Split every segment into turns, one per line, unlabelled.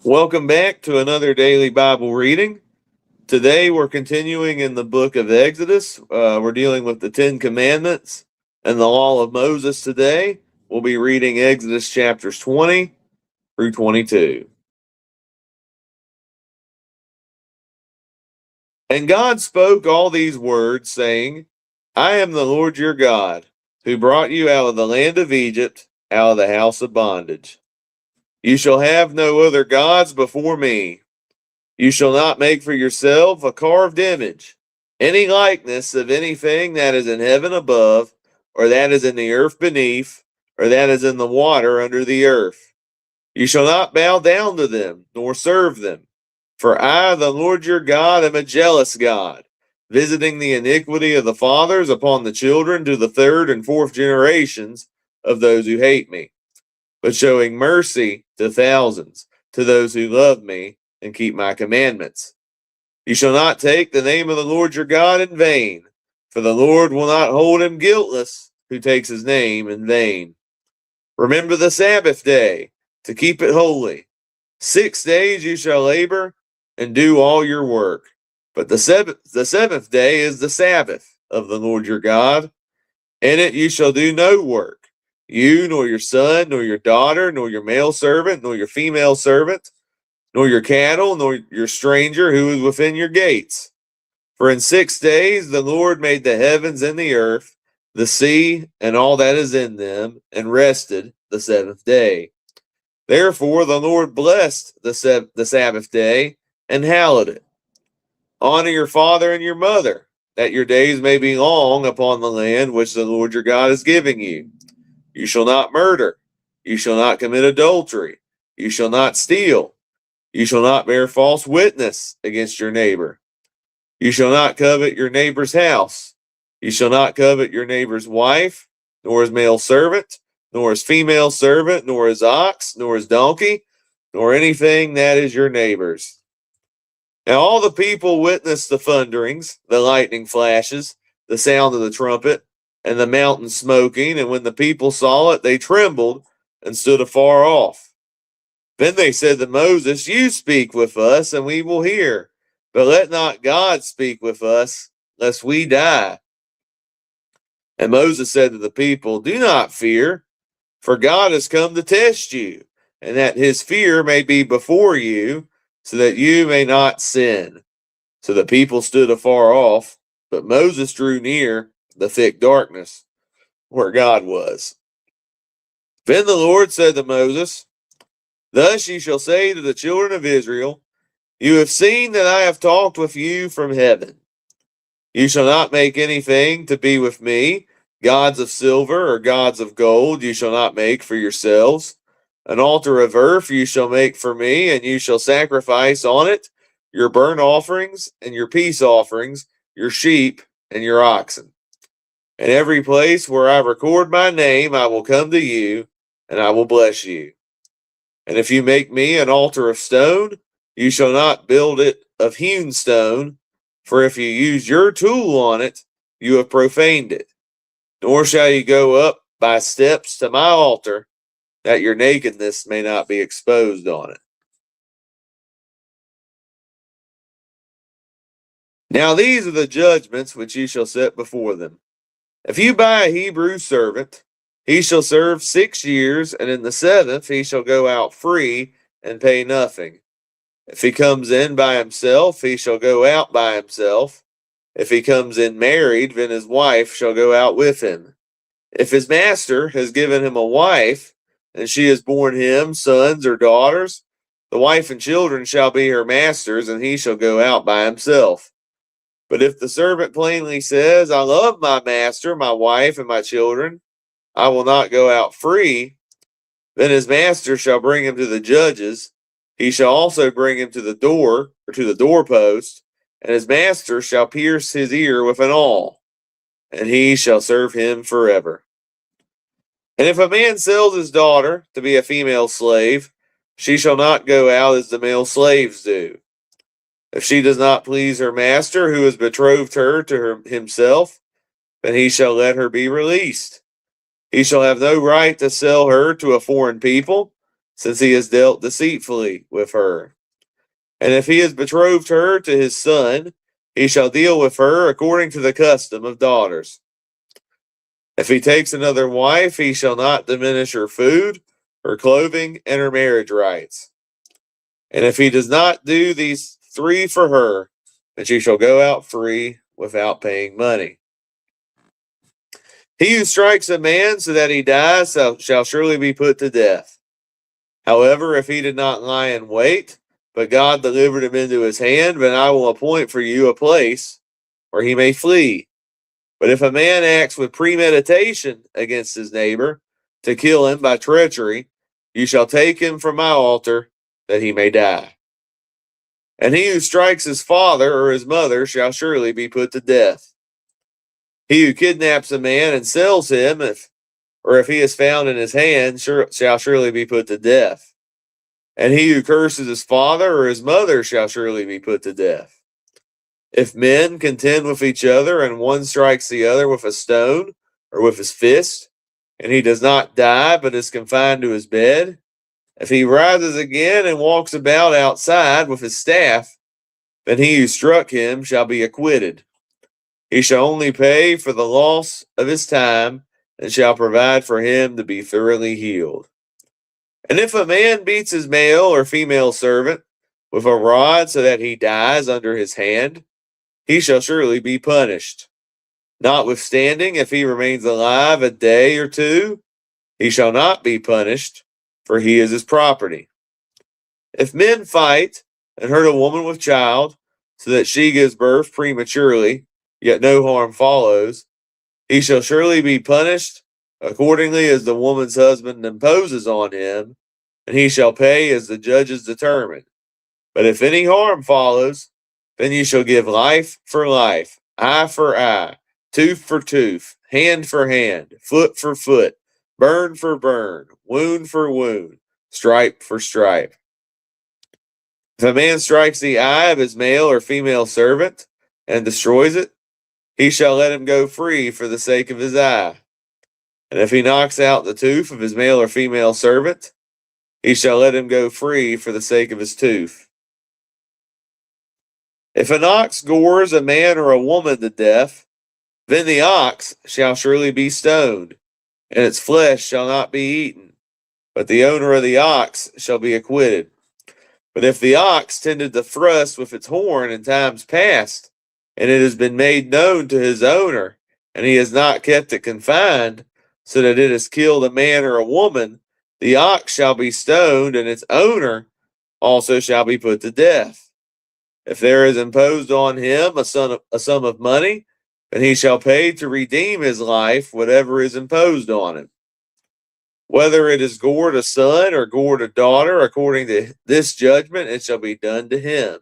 Welcome back to another daily Bible reading. Today we're continuing in the book of Exodus. We're dealing with the Ten Commandments and the Law of Moses today. We'll be reading Exodus chapters 20 through 22. And God spoke all these words, saying, I am the Lord your God, who brought you out of the land of Egypt, out of the house of bondage. You shall have no other gods before me. You shall not make for yourself a carved image, any likeness of anything that is in heaven above, or that is in the earth beneath, or that is in the water under the earth. You shall not bow down to them, nor serve them. For I, the Lord your God, am a jealous God, visiting the iniquity of the fathers upon the children to the third and fourth generations of those who hate me, but showing mercy to thousands, to those who love me and keep my commandments. You shall not take the name of the Lord your God in vain, for the Lord will not hold him guiltless who takes his name in vain. Remember the Sabbath day to keep it holy. 6 days you shall labor and do all your work. But the seventh day is the Sabbath of the Lord your God. In it you shall do no work, you, nor your son, nor your daughter, nor your male servant, nor your female servant, nor your cattle, nor your stranger who is within your gates. For in 6 days the Lord made the heavens and the earth, the sea, and all that is in them, and rested the seventh day. Therefore the Lord blessed the Sabbath day and hallowed it. Honor your father and your mother, that your days may be long upon the land which the Lord your God is giving you. You shall not murder. You shall not commit adultery. You shall not steal. You shall not bear false witness against your neighbor. You shall not covet your neighbor's house. You shall not covet your neighbor's wife, nor his male servant, nor his female servant, nor his ox, nor his donkey, nor anything that is your neighbor's. Now all the people witnessed the thunderings, the lightning flashes, the sound of the trumpet, and the mountain smoking, and when the people saw it, they trembled and stood afar off. Then they said to Moses, You speak with us, and we will hear, but let not God speak with us, lest we die. And Moses said to the people, Do not fear, for God has come to test you, and that his fear may be before you, so that you may not sin. So the people stood afar off, but Moses drew near the thick darkness where God was. Then the Lord said to Moses, Thus ye shall say to the children of Israel, You have seen that I have talked with you from heaven. You shall not make anything to be with me, gods of silver or gods of gold you shall not make for yourselves. An altar of earth you shall make for me, and you shall sacrifice on it your burnt offerings and your peace offerings, your sheep and your oxen. In every place where I record my name, I will come to you, and I will bless you. And if you make me an altar of stone, you shall not build it of hewn stone, for if you use your tool on it, you have profaned it. Nor shall you go up by steps to my altar, that your nakedness may not be exposed on it. Now these are the judgments which ye shall set before them. If you buy a Hebrew servant, he shall serve 6 years, and in the seventh he shall go out free and pay nothing. If he comes in by himself, he shall go out by himself. If he comes in married, then his wife shall go out with him. If his master has given him a wife, and she has borne him sons or daughters, the wife and children shall be her master's, and he shall go out by himself. But if the servant plainly says, I love my master, my wife, and my children, I will not go out free, then his master shall bring him to the judges. He shall also bring him to the door, or to the doorpost, and his master shall pierce his ear with an awl, and he shall serve him forever. And if a man sells his daughter to be a female slave, she shall not go out as the male slaves do. If she does not please her master, who has betrothed her to himself, then he shall let her be released. He shall have no right to sell her to a foreign people, since he has dealt deceitfully with her. And if he has betrothed her to his son, he shall deal with her according to the custom of daughters. If he takes another wife, he shall not diminish her food, her clothing, and her marriage rights. And if he does not do these three for her, then she shall go out free without paying money. He who strikes a man so that he dies shall surely be put to death. However, if he did not lie in wait, but God delivered him into his hand, then I will appoint for you a place where he may flee. But if a man acts with premeditation against his neighbor to kill him by treachery, you shall take him from my altar that he may die. And he who strikes his father or his mother shall surely be put to death. He who kidnaps a man and sells him, if he is found in his hand, shall surely be put to death. And he who curses his father or his mother shall surely be put to death. If men contend with each other, and one strikes the other with a stone or with his fist, and he does not die but is confined to his bed, if he rises again and walks about outside with his staff, then he who struck him shall be acquitted. He shall only pay for the loss of his time, and shall provide for him to be thoroughly healed. And if a man beats his male or female servant with a rod so that he dies under his hand, he shall surely be punished. Notwithstanding, if he remains alive a day or two, he shall not be punished, for he is his property. If men fight and hurt a woman with child, so that she gives birth prematurely, yet no harm follows, he shall surely be punished accordingly as the woman's husband imposes on him, and he shall pay as the judges determine. But if any harm follows, then you shall give life for life, eye for eye, tooth for tooth, hand for hand, foot for foot, burn for burn, wound for wound, stripe for stripe. If a man strikes the eye of his male or female servant and destroys it, he shall let him go free for the sake of his eye. And if he knocks out the tooth of his male or female servant, he shall let him go free for the sake of his tooth. If an ox gores a man or a woman to death, then the ox shall surely be stoned, and its flesh shall not be eaten, but the owner of the ox shall be acquitted. But if the ox tended to thrust with its horn in times past, and it has been made known to his owner, and he has not kept it confined, so that it has killed a man or a woman, the ox shall be stoned, and its owner also shall be put to death. If there is imposed on him a sum of money, then he shall pay to redeem his life whatever is imposed on him. Whether it is gored a son or gored a daughter, according to this judgment, it shall be done to him.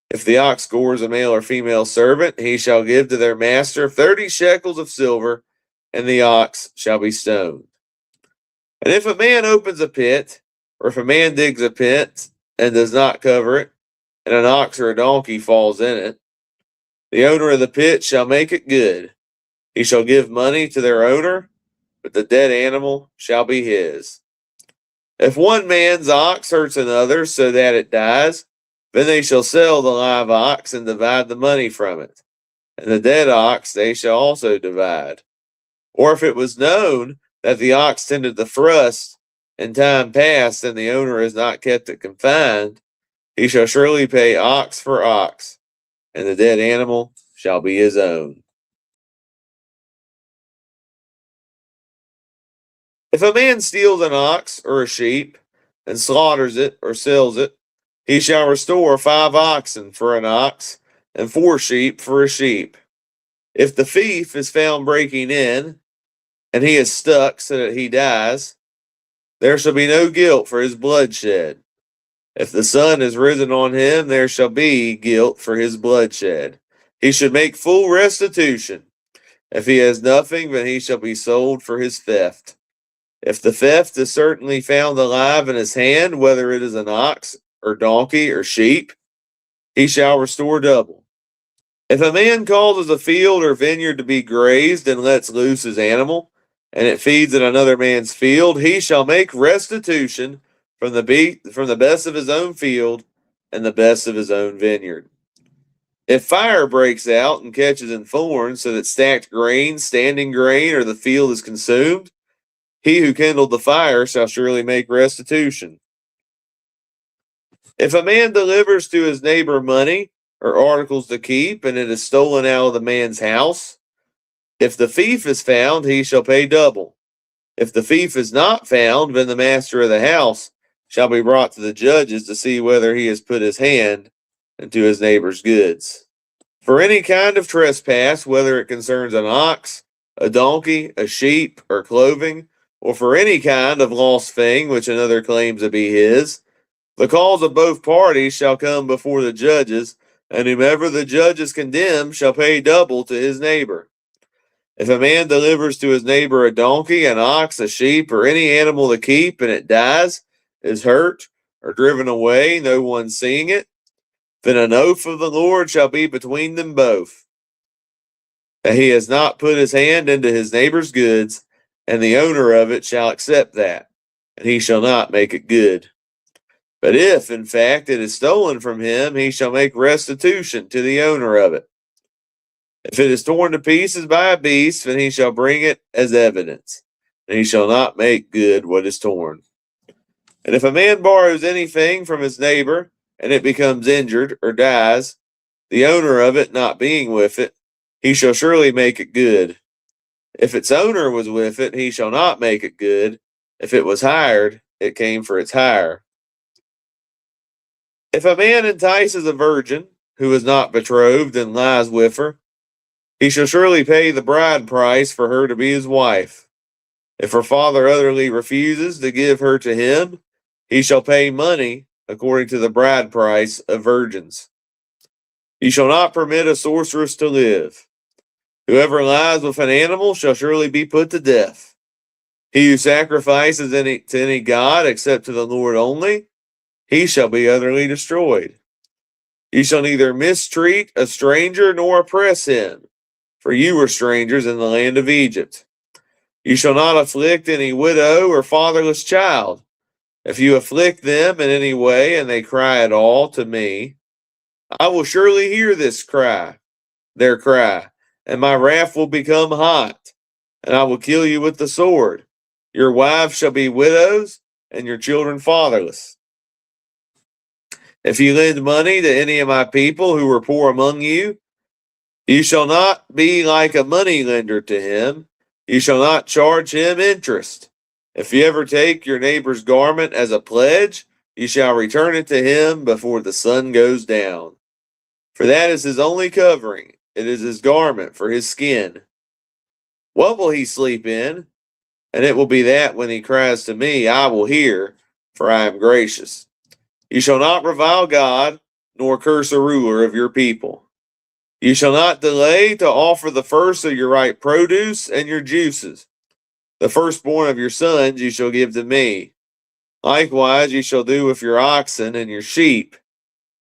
If the ox gores a male or female servant, he shall give to their master 30 shekels of silver, and the ox shall be stoned. And if a man opens a pit, or if a man digs a pit and does not cover it, and an ox or a donkey falls in it, the owner of the pit shall make it good. He shall give money to their owner, but the dead animal shall be his. If one man's ox hurts another so that it dies, then they shall sell the live ox and divide the money from it, and the dead ox they shall also divide. Or if it was known that the ox tended to thrust in time past, and the owner has not kept it confined, he shall surely pay ox for ox, and the dead animal shall be his own. If a man steals an ox or a sheep, and slaughters it or sells it, he shall restore 5 oxen for an ox, and 4 sheep for a sheep. If the thief is found breaking in, and he is stuck so that he dies, there shall be no guilt for his bloodshed. If the sun is risen on him, there shall be guilt for his bloodshed. He should make full restitution. If he has nothing, then he shall be sold for his theft. If the theft is certainly found alive in his hand, whether it is an ox or donkey or sheep, he shall restore double. If a man causes a field or vineyard to be grazed and lets loose his animal, and it feeds in another man's field, he shall make restitution from the best of his own field and the best of his own vineyard. If fire breaks out and catches in thorns, so that stacked grain, standing grain, or the field is consumed, he who kindled the fire shall surely make restitution. If a man delivers to his neighbor money or articles to keep, and it is stolen out of the man's house, if the thief is found, he shall pay double. If the thief is not found, then the master of the house shall be brought to the judges to see whether he has put his hand into his neighbor's goods. For any kind of trespass, whether it concerns an ox, a donkey, a sheep, or clothing, or for any kind of lost thing which another claims to be his, the cause of both parties shall come before the judges, and whomever the judges condemn shall pay double to his neighbor. If a man delivers to his neighbor a donkey, an ox, a sheep, or any animal to keep, and it dies, is hurt, or driven away, no one seeing it, then an oath of the Lord shall be between them both, that he has not put his hand into his neighbor's goods, and the owner of it shall accept that, and he shall not make it good. But if, in fact, it is stolen from him, he shall make restitution to the owner of it. If it is torn to pieces by a beast, then he shall bring it as evidence, and he shall not make good what is torn. And if a man borrows anything from his neighbor, and it becomes injured or dies, the owner of it not being with it, he shall surely make it good. If its owner was with it, he shall not make it good. If it was hired, it came for its hire. If a man entices a virgin who is not betrothed and lies with her, he shall surely pay the bride price for her to be his wife. If her father utterly refuses to give her to him, he shall pay money according to the bride price of virgins. You shall not permit a sorceress to live. Whoever lies with an animal shall surely be put to death. He who sacrifices to any god except to the Lord only, he shall be utterly destroyed. You shall neither mistreat a stranger nor oppress him, for you were strangers in the land of Egypt. You shall not afflict any widow or fatherless child. If you afflict them in any way and they cry at all to me, I will surely hear their cry, and my wrath will become hot, and I will kill you with the sword. Your wives shall be widows, and your children fatherless. If you lend money to any of my people who are poor among you, you shall not be like a money lender to him. You shall not charge him interest. If you ever take your neighbor's garment as a pledge, you shall return it to him before the sun goes down. For that is his only covering. It is his garment for his skin. What will he sleep in? And it will be that when he cries to me, I will hear, for I am gracious. You shall not revile God, nor curse a ruler of your people. You shall not delay to offer the first of your ripe produce and your juices. The firstborn of your sons you shall give to me. Likewise you shall do with your oxen and your sheep.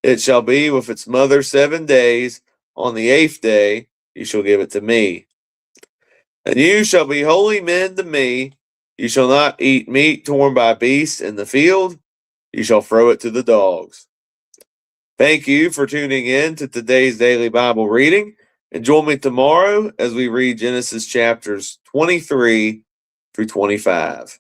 It shall be with its mother 7 days. On the 8th day you shall give it to me. And you shall be holy men to me. You shall not eat meat torn by beasts in the field. You shall throw it to the dogs. Thank you for tuning in to today's daily Bible reading. And join me tomorrow as we read Genesis chapters 23 through 25.